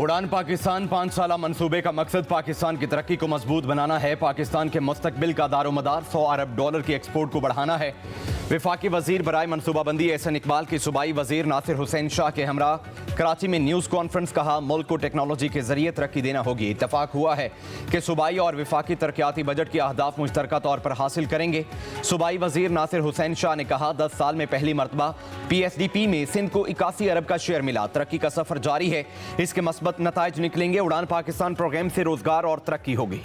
उड़ान पाकिस्तान 5 साला मंसूबे का मकसद पाकिस्तान की तरक्की को मजबूत बनाना है। पाकिस्तान के मुस्तकबिल का दारोमदार $100 अरब की एक्सपोर्ट को बढ़ाना है। वफाकी वजीर बराए मनसूबाबंदी एहसन इकबाल की सूबाई वजीर नासिर हुसैन शाह के हमरा कराची में न्यूज़ कॉन्फ्रेंस कहा, मुल्क को टेक्नोलॉजी के जरिए तरक्की देना होगी। इत्तफाक हुआ है कि सूबाई और वफाकी तरक्याती बजट के अहदाफ मुश्तरका तौर पर हासिल करेंगे। सूबाई वजीर नासिर हुसैन शाह ने कहा, 10 साल में पहली मरतबा PSDP में सिंध को 81 अरब का शेयर मिला। तरक्की का सफर जारी है, इसके मस्बत नताइज निकलेंगे। उड़ान पाकिस्तान प्रोग्राम से रोजगार और तरक्की होगी।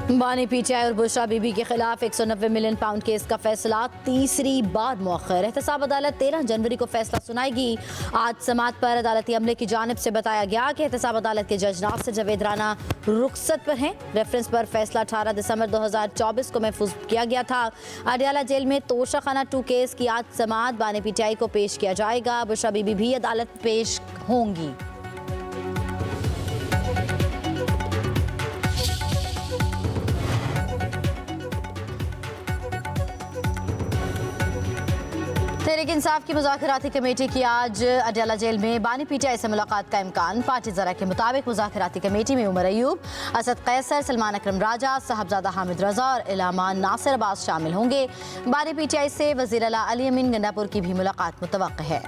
बानी PTI और बुशरा बीबी के खिलाफ 190 मिलियन पाउंड केस का फैसला तीसरी बार मौखर। एहतसाब अदालत 13 जनवरी को फैसला सुनाएगी। आज समाअत पर अदालती अमले की जानिब से बताया गया कि एहतसाब अदालत के जज नासिर जवेद राना रुखसत पर हैं। रेफरेंस पर फैसला 18 दिसंबर 2024 को महफूज किया गया था। अडयाला जेल में तोशाखाना 2 केस की आज समाअत बानी PTI को पेश किया जाएगा। बुशरा बीबी भी अदालत पेश होंगी। तहरीक इंसाफ की मुज़ाकराती कमेटी की आज अडयाला जेल में बानी PTI से मुलाकात का इम्कान। पार्टी ज़रा के मुताबिक मुज़ाकराती कमेटी में उमर अयूब, असद कैसर, सलमान अकरम राजा, साहबजादा हामिद रजा और इलामा नासिर अब्बास शामिल होंगे। बानी PTI से वज़ीर आला अली अमीन गंडापुर की भी मुलाकात मुतवक्किल है।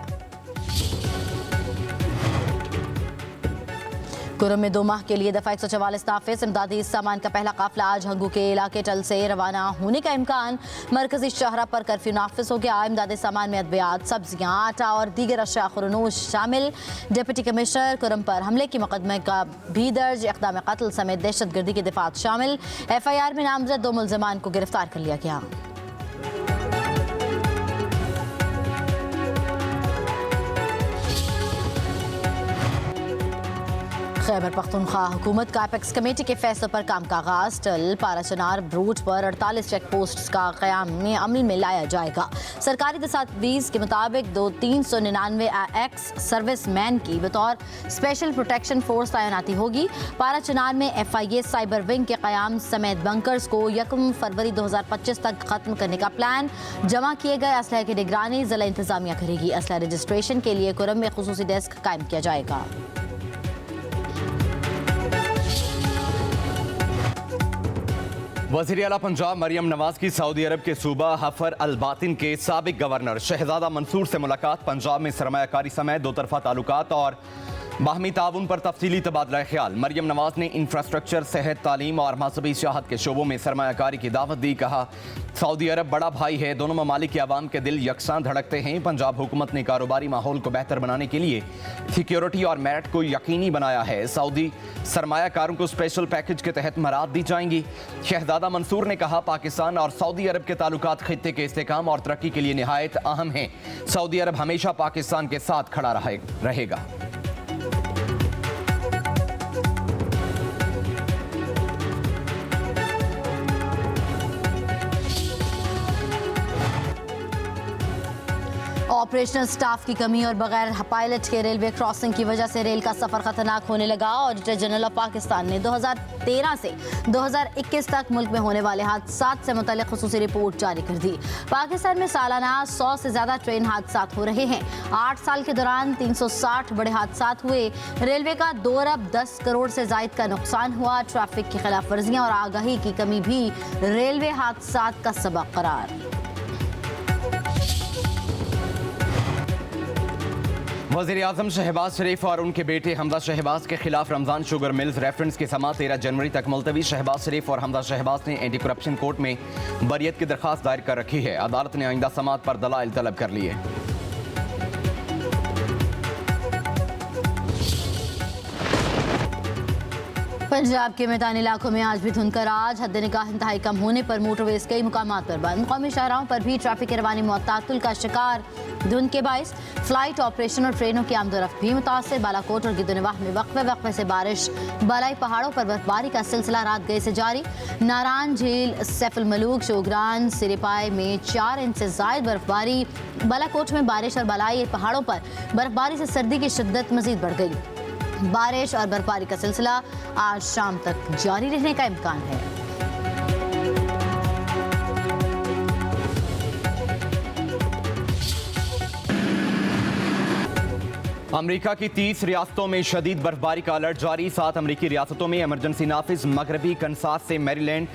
कुरम में 2 माह के लिए दफा 144 नाफिज इमदादी सामान का पहला काफिला आज हंगू के इलाके टल से रवाना होने का इम्कान। मरकजी शहरा पर कर्फ्यू नाफिज हो गया। इमदादी सामान में अद्वियात, सब्जियां, आटा और दीगर अशिया खुरनूश शामिल। डिप्टी कमिश्नर कुरम पर हमले की मुकदमे का भी दर्ज। इक़दाम कत्ल समेत दहशत गर्दी की दिफात शामिल। FIR में नामजद 2 मुल्ज़िमान को गिरफ्तार कर लिया गया। खैबर पख्तूनख्वा हुकूमत का एपेक्स कमेटी के फैसलों पर काम का आगाज। टल पाराचनार रूट पर 48 चेक पोस्ट का क़याम में अमल में लाया जाएगा। सरकारी दस्तावेज़ के मुताबिक 399 एक्स सर्विस मैन की बतौर स्पेशल प्रोटेक्शन फोर्स तैनाती होगी। पाराचनार में FIA साइबर विंग के क़याम समेत बंकर्स को 1 फरवरी 2025 तक ख़त्म करने का प्लान। जमा किए गए असलहे की निगरानी ज़िला इंतज़ामिया करेगी। असलहा रजिस्ट्रेशन के लिए कुरम में खुसूसी डेस्क कायम किया जाएगा। वज़ीर आला पंजाब मरियम नवाज की सऊदी अरब के सूबा हफर अल बातिन के साबिक गवर्नर शहजादा मंसूर से मुलाकात। पंजाब में सरमायाकारी समेत 2 तरफ़ा ताल्लुकात और बाहमी ताउन पर तफसीली तबादला ख्याल। मरियम नवाज ने इंफ्रास्ट्रक्चर, सेहत, तालीम और मजहबी सियाहत के शोबों में सरमायाकारी की दावत दी। कहा, सऊदी अरब बड़ा भाई है, दोनों ममालिक के अवाम के दिल यकसां धड़कते हैं। पंजाब हुकूमत ने कारोबारी माहौल को बेहतर बनाने के लिए सिक्योरिटी और मेरिट को यकीनी बनाया है। सऊदी सरमायाकारों को स्पेशल पैकेज के तहत मराद दी जाएंगी। शहजादा मंसूर ने कहा, पाकिस्तान और सऊदी अरब के ताल्लुकात खित्ते के इस्तेहकाम और तरक्की के लिए निहायत अहम हैं। सऊदी अरब हमेशा पाकिस्तान के साथ खड़ा रहेगा। ऑपरेशनल स्टाफ की कमी और बगैर पायलट के रेलवे क्रॉसिंग की वजह से रेल का सफर खतरनाक होने लगा। ऑडिटर जनरल ऑफ पाकिस्तान ने 2013 से 2021 तक मुल्क में होने वाले हादसात से मुतल्लिक खुसूसी रिपोर्ट जारी कर दी। पाकिस्तान में सालाना 100 से ज्यादा ट्रेन हादसात हो रहे हैं। 8 साल के दौरान 360 बड़े हादसात हुए। रेलवे का 2 अरब 10 करोड़ से जायद का नुकसान हुआ। ट्रैफिक की खिलाफ वर्जियां और आगाही की कमी भी रेलवे हादसात का सबब करार। वज़ीर आज़म शहबाज शरीफ और उनके बेटे हमजा शहबाज के खिलाफ रमज़ान शुगर मिल्स रेफरेंस की समाअत 13 जनवरी तक मुलतवी। शहबाज शरीफ और हमजा शहबाज ने एंटी करप्शन कोर्ट में बरियत की दरख्वास्त दायर कर रखी है। अदालत ने आइंदा समाअत पर दलाइल तलब कर लिए। पंजाब के मैदानी इलाकों में आज भी धुंधकर आज हद निगाह इंतहाई कम होने पर मोटरवेज कई मुकामात पर बंद। कौमी शाहराहों पर भी ट्रैफिक की रवानी मुअत्तल का शिकार। धुंध के बायस फ्लाइट ऑपरेशन और ट्रेनों की आमदोरफ्त भी मुतासर। बालाकोट और गिद्दनवाह में वक्फे से बारिश। बालाई पहाड़ों पर बर्फबारी का सिलसिला रात गए से जारी। नारान झील, सैफुल मलूक, शोगरान, सिरिपाई में 4 इंच से जायद बर्फबारी। बालाकोट में बारिश और बालाई पहाड़ों पर बर्फबारी से सर्दी की शिद्दत मजीद बढ़ गई। बारिश और बर्फबारी का सिलसिला आज शाम तक जारी रहने का इम्कान है। अमेरिका की 30 रियासतों में शदीद बर्फबारी का अलर्ट जारी। 7 अमेरिकी रियासतों में इमरजेंसी नाफिज। मगरबी कंसास से मैरीलैंड,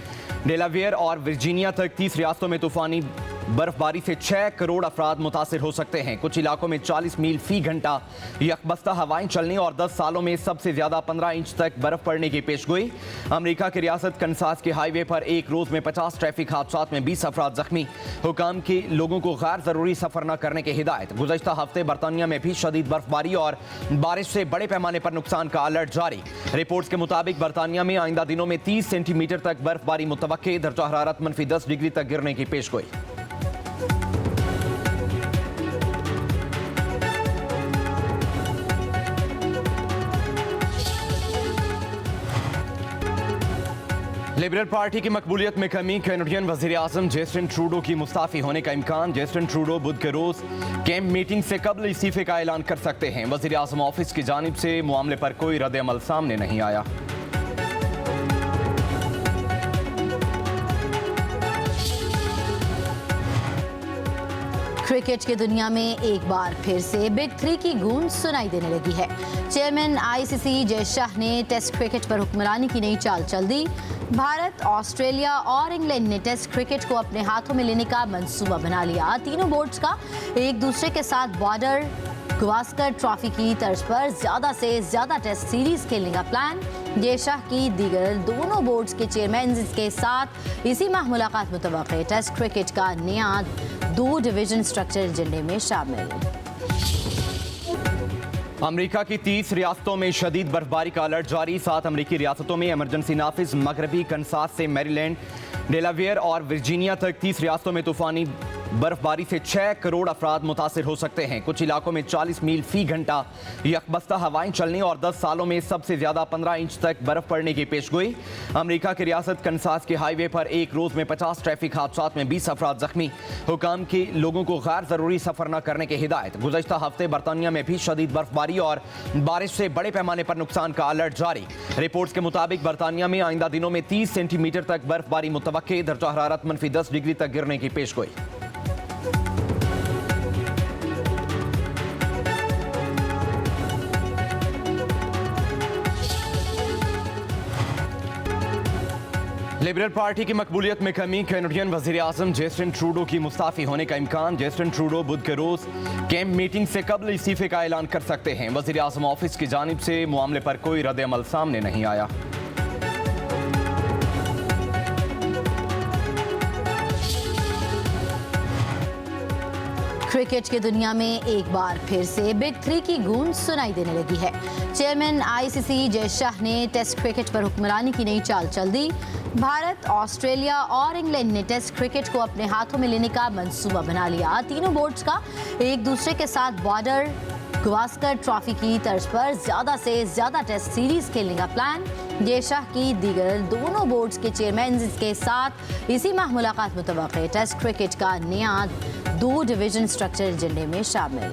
डेलावेयर और वर्जीनिया तक 30 रियासतों में तूफानी बर्फबारी से 6 करोड़ अफराद मुतासिर हो सकते हैं। कुछ इलाकों में 40 मील फी घंटा यकबस्ता हवाएं चलने और 10 सालों में सबसे ज्यादा 15 इंच तक बर्फ पड़ने की पेशगोई। अमेरिका की रियासत कंसास के हाईवे पर एक रोज में 50 ट्रैफिक हादसात में 20 अफराद जख्मी। हुकाम की लोगों को गैर जरूरी सफर न करने की हिदायत। गुज़श्ता हफ्ते बरतानिया में भी शदीद बर्फबारी और बारिश से बड़े पैमाने पर नुकसान का अलर्ट जारी। रिपोर्ट्स के मुताबिक बरतानिया में आइंदा दिनों में 30 सेंटीमीटर तक बर्फबारी मुतवक्के। दर्जा हरारत -10 डिग्री तक गिरने की पेशगोई। लिबरल पार्टी की मकबूलियत में कमी। कैनेडियन वजीर आजम जस्टिन ट्रूडो की मुस्ताफी होने का इम्कान। जस्टिन ट्रूडो बुध के रोज कैंप मीटिंग से कबल इस्तीफे का ऐलान कर सकते हैं। वजीर आजम ऑफिस की जानिब से मामले पर कोई रद्द अमल सामने नहीं आया। क्रिकेट की दुनिया में एक बार फिर से बिग 3 की गूंज सुनाई देने लगी है। चेयरमैन आईसीसी जय शाह ने टेस्ट क्रिकेट पर हुक्मरानी की नई चाल चल दी। भारत, ऑस्ट्रेलिया और इंग्लैंड ने टेस्ट क्रिकेट को अपने हाथों में लेने का मंसूबा बना लिया। तीनों बोर्ड्स का एक दूसरे के साथ बॉर्डर गवास्कर ट्रॉफी की तर्ज पर ज्यादा से ज्यादा टेस्ट सीरीज खेलने का प्लान। जय शाह की दीगर दोनों बोर्ड्स के चेयरमैन के साथ इसी माह मुलाकात मुतवक्के। टेस्ट क्रिकेट का नया 2 डिवीजन स्ट्रक्चर एजेंडे में शामिल। अमेरिका की 30 रियासतों में शदीद बर्फबारी का अलर्ट जारी। 7 अमेरिकी रियासतों में इमरजेंसी नाफिज। मगरबी कंसास से मैरीलैंड, डेलावेयर और वर्जीनिया तक 30 रियासतों में तूफानी बर्फबारी से 6 करोड़ अफराद मुतासिर हो सकते हैं। कुछ इलाकों में 40 मील फी घंटा यकबस्ता हवाएं चलने और 10 सालों में सबसे ज्यादा 15 इंच तक बर्फ पड़ने की पेशगोई। अमेरिका की रियासत कंसास के हाईवे पर एक रोज में 50 ट्रैफिक हादसात में 20 अफराद जख्मी। हुकाम की लोगों को गैर जरूरी सफर न करने की हिदायत। गुज़श्ता हफ्ते बरतानिया में भी शदीद बर्फबारी और बारिश से बड़े पैमाने पर नुकसान का अलर्ट जारी। रिपोर्ट्स के मुताबिक बरतानिया में आइंदा दिनों में 30 सेंटीमीटर तक बर्फबारी मुतवक्के। दर्जा हरारत -10 डिग्री तक गिरने की पेशगोई। लिबरल पार्टी की मकबूलियत में कमी। कैनेडियन वजीर आजम जस्टिन ट्रूडो की मुस्ताफी होने का इम्कान। जस्टिन ट्रूडो बुध के रोज कैंप मीटिंग से कबल इस्तीफे का ऐलान कर सकते हैं। वजीर आजम ऑफिस की जानिब से मामले पर कोई रद्द अमल सामने नहीं आया। क्रिकेट की दुनिया में एक बार फिर से बिग 3 की गूंज सुनाई देने लगी है। चेयरमैन आईसीसी जय शाह ने टेस्ट क्रिकेट पर हुक्मरानी की नई चाल चल दी। भारत, ऑस्ट्रेलिया और इंग्लैंड ने टेस्ट क्रिकेट को अपने हाथों में लेने का मंसूबा बना लिया। तीनों बोर्ड्स का एक दूसरे के साथ बॉर्डर गवास्कर ट्रॉफी की तर्ज पर ज्यादा से ज्यादा टेस्ट सीरीज खेलने का प्लान। जय शाह की दीगर दोनों बोर्ड्स के चेयरमैन के साथ इसी माह मुलाकात मुतवक्के। टेस्ट क्रिकेट का नया 2 डिवीजन स्ट्रक्चर एजेंडे में शामिल।